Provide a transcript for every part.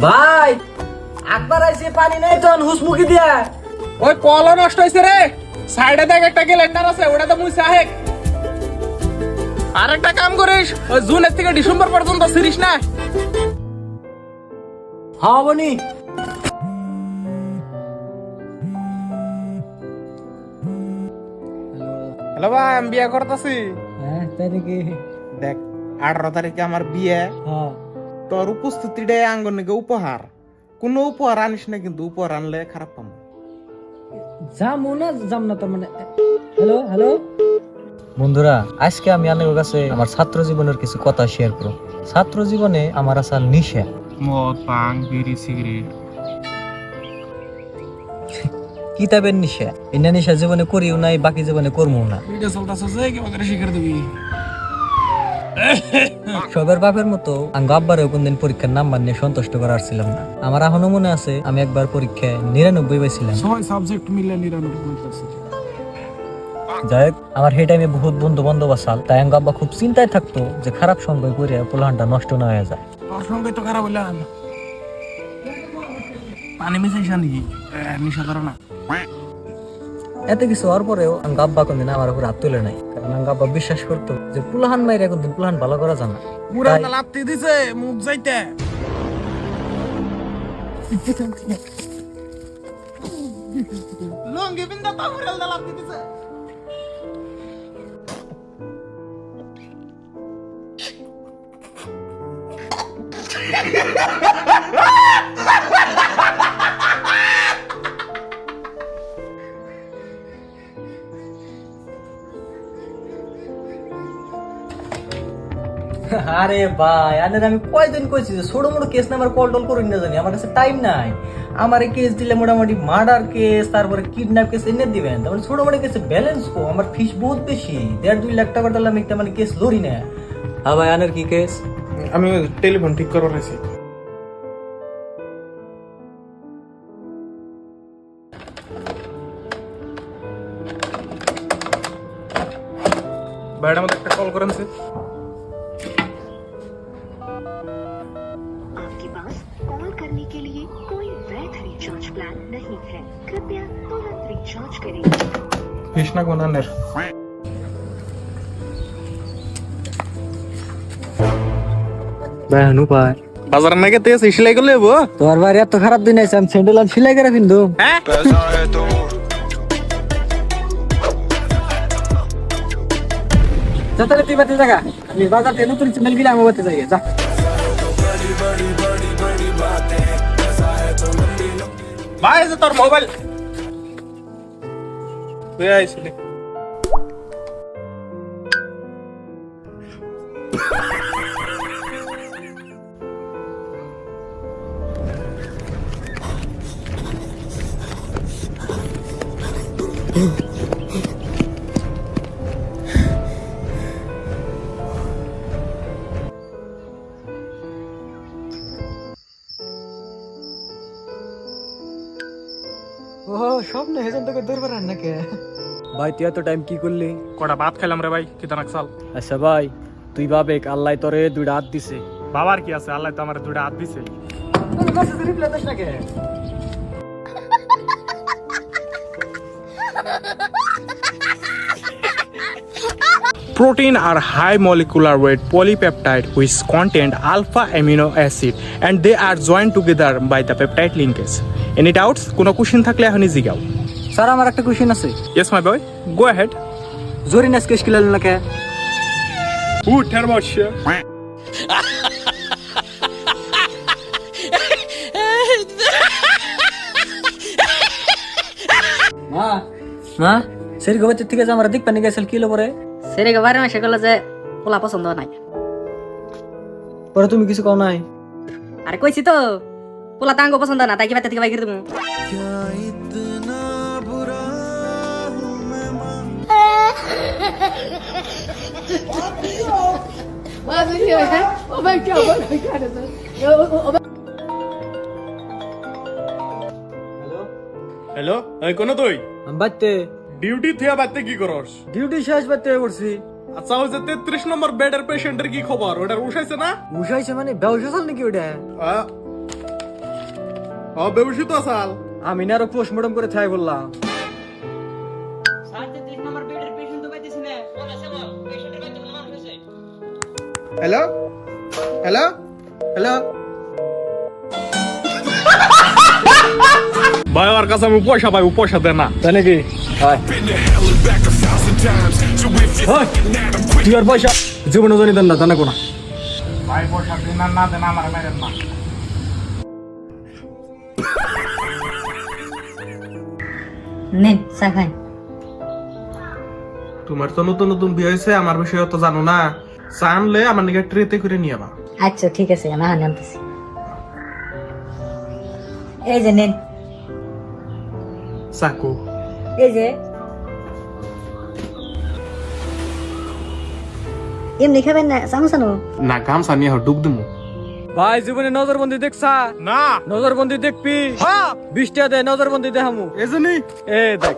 ভাই একবার আইছে পানি নাই তো হুসমুখি দিয়া ওই কলও নষ্ট হয়েছে রে, সাইডে দেখ একটা ক্যালেন্ডার আছে, ওটাতে মুছে আহেক। আর একটা কাম করিস, ওই জুনের থেকে ডিসেম্বর পর্যন্ত সিরিস না। হ্যাঁ বনি। হ্যালো ভাই, আমি বিয়ে করতেছি। হ্যাঁ তাই নাকি? দেখ 18 তারিখে আমার বিয়ে, হ্যাঁ তোর উপস্থিতিটাই আঙ্গন নাকি উপহার। কোনো উপহার আনিস না, কিন্তু উপহার আনলে খারাপ পাবো। যামু না যাম না, তার মানে হ্যালো হ্যালো বন্ধুরা, আজকে আমি আপনাদের কাছে আমার ছাত্র জীবনের কিছু কথা শেয়ার করব। ছাত্র জীবনে আমার আসল নিশা মদ, পান, বিড়ি, সিগারেট। কিতাবের নিশা। ইন্না নিশা জীবনে করিও নাই, বাকি জীবনে করবো না। ভিডিও চলতেছে যে কি করে শিখার দিবি। সবার বাপের মতো আমি আব্বারেও কোনদিন পরীক্ষার নাম্বার নিয়ে সন্তুষ্ট করার ছিলাম না। আমার এখনো মনে আছে আমি একবার পরীক্ষায় 99 পাইছিলাম। 6 সাবজেক্ট মিলে 99 পাইছি। যাই হোক, আমার সেই টাইমে বহুত বন্ধু বান্ধব আসাল, তাই আমি আব্বা খুব চিন্তায় থাকতো যে খারাপ সঙ্গে করে পোলাহানটা নষ্ট না হয়ে যায়। তোর সঙ্গে তো খারাপ হইলাম, পানি মিশাইছ নাকি? নিশা ধরো না। এত কিছু হওয়ার পরেও আমি আব্বা কোনদিন আমার উপর হাত তুলে নাই, কারণ আমি আব্বা বিশ্বাস করতো যে পুলাহান মাইরে কোনদিন পুলাহান ভালো করা যায় না। পুরা লাপতি দিছে মুখ যাইতে। লঙ্গি বিন্দা তাউরেল দা লাপতি দিছে। আরে ভাই, আনের আমি কয়দিন কইছি যে ছোট মোটো কেস না আমার কল টল করুন না জানি, আমার কাছে টাইম নাই। আমার কেস দিলে মোটামুটি মার্ডার কেস, তারপরে কিডন্যাপ কেস এনে দিবেন। তারপরে ছোট মোটো কেসে ব্যালেন্স কো, আমার ফিস বহুত বেশি, 1.5-2 লাখ টাকা দিলাম একটা মানে কেস লরি না। হ্যাঁ ভাই, আনের কি কেস? আমি টেলিফোন ঠিক করার আছি। ভাইটা আমাদের একটা কল করেন স্যার। आपके पास कॉल करने के लिए कोई वैध रिचार्ज प्लान नहीं है। कृपया तुरंत रिचार्ज करें। কৃষ্ণা কোনানের ভাই হানু ভাই, বাজার না গেতে সেলাই করলে হবো। তোমার বাড়ি এত খারাপ দিন আছে, আমি স্যান্ডেল আর সেলাই করে পিনবো। হ্যাঁ যতলে তুই বাতে জায়গা আমি বাজার থেকে নতুন স্মেল গিলা আমি বাতে যাই যা। ভাই যে তোর মোবাইল তুই আইছিলি। ও স্বপ্ন হেজন তোকে দূর করার নাকি? ভাই তুই এত টাইম কি করলি? কটা ভাত খেলাম রে ভাই, কি তানাক সাল। আচ্ছা ভাই, তুই ভাবেক আল্লাহ তোরে 2টা হাত দিছে। বাবার কি আছে, আল্লাহ তো আমার 2টা হাত দিছে। মেসেজ রিপ্লাই দিস না কে? Protein are high molecular weight polypeptide which contain alpha amino acid and they are joined together by the peptide linkage. Any doubts? কোনো কোশ্চেন থাকলে এখনই জিগাও। স্যার, আমার একটা কোশ্চেন আছে। Yes my boy, go ahead. জরিনাস কেস কিলাল না কে? উঠের বসে মা মা, সেরি গোবাতে থেকে যে আমরা দেখ পানি গেছিল কি পরে? সেরে বারে মাসে গেল যে পোলা পছন্দ নাই। পরে তুমি কিছু কও নাই? আরে কইছি তো পোলা তাঙ্গ পছন্দ না, তাই কি বাতে থেকে বাইক দেবো। হ্যালো, এই কোন তুই আমি বাইতে ডিউটি থেকে বাইতে কি করস? ডিউটি শেষ বাইতে করছি। আচ্ছা ওই যে 33 নম্বর বেডের পেশেন্টের কি খবর? ওটার উঠাইছে না? উঠাইছে মানে ব্যবসা চাল নাকি ওটা? ও বেবুশি তো সাল আমি না আরো পোস্টমর্টম করে ছাই বললাম হ্যালো হ্যালো হ্যালো ভাই আমার কাছে আমি পয়সা পাই পয়সা দেয় না তাই নাকি তুই আর পয়সা জীবনে জানি দেন না জানে কোনা ভাই পয়সা দেন না দেন আমার মেরেন না নেন চা খান তোমার তো নতুন নতুন বিয়ে হয়েছে আমার বিষয়ে তো জানো না জানলে আমার নিকে ট্রেতে করে নিয়ে আবা আচ্ছা ঠিক আছে আমি হানি আনতেছি এই যে নেন চাকু এই যে এমনি খাবেন না সামোসানো না গামছা নিয়ে ডুব দিমু ভাই জীবনে নজরবন্দি দেখছা না নজরবন্দি দেখবি হ্যাঁ 20 টাকা দে নজরবন্দি দেখামু এজনি এ দেখ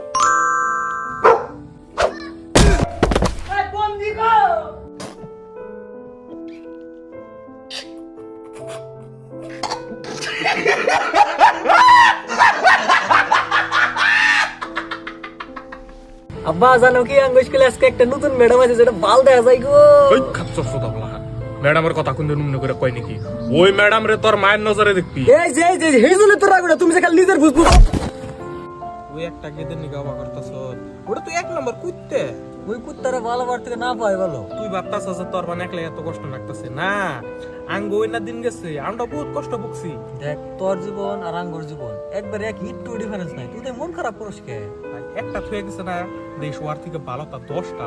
আব্বা জানো কি আঙ্গুশ ক্লাস কে একটা নতুন ম্যাডাম আছে যেটা বাল দেখা যায় গো ওই খাচ্ছস তো বলা ম্যাডামের কথা কোন নুমনে করে কই নাকি ওই ম্যাডাম রে তোর মায়ের নজরে দেখবি এই যে হেজুলে তোরা গুড়া তুমি যে খালি নিজের বুঝবো তুই একটা গেদের নিগা অবা করতাছ ওটা তুই এক নম্বর কুইতে ওই কুত্তারে ভালো বার থেকে না পাই বলো তুই ভাবতাছ যে তোর বান একলা এত কষ্ট লাগতাছে না আঙ্গ ওই না দিন গেছে আমরা বহুত কষ্ট ভুগছি দেখ তোর জীবন আর আঙ্গুর জীবন একবারে এক একটু ডিফারেন্স নাই তুই তো মন খারাপ করিস কে একটা থুয়ে গেছে না দেশ ওয়ার থেকে ভালো তা 10টা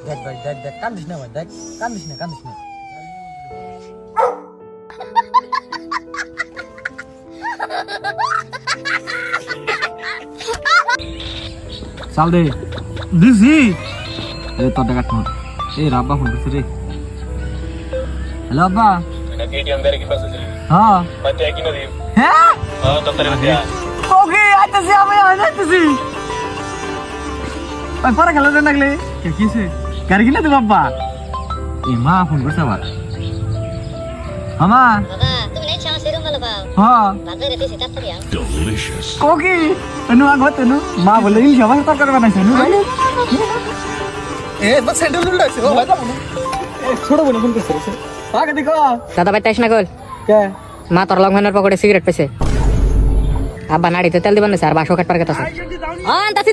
দেখ ভাই দেখ কান্দিস না ভাই দেখ কান্দিস না চাল দে দিছি এ তোর টাকা ঠোঁট এই রাব্বা ফোন করছে রে হ্যালো আব্বা হ্যাঁ হ্যাঁ ওকে আইতাছি আমি আইতাছি ওই পরে খেলা দেন লাগলে কে কিছে গাড়ি কিনা দেব আব্বা এই মা ফোন করছে আবার মামা বাবা তুমি নাই চাও সেরম ভালো পাও হ্যাঁ বাজারে রেখেছি তাড়াতাড়ি আও ওকে এনু আগ হতে নু মা বলে এই সবাই তরকারি বানাইছে নু এ তো স্যান্ডেল উল্টাইছে ও ভাই যাবো এ ছোট বোন ফোন করছে আগে দেখো দাদা ভাই তাইস না কল কে মা তোর লঙ্ঘনের পকেটে সিগারেট পেছে আব্বা নাড়িতে তেল দিবেন না স্যার বাসো কাট পার গেছে আনতাছি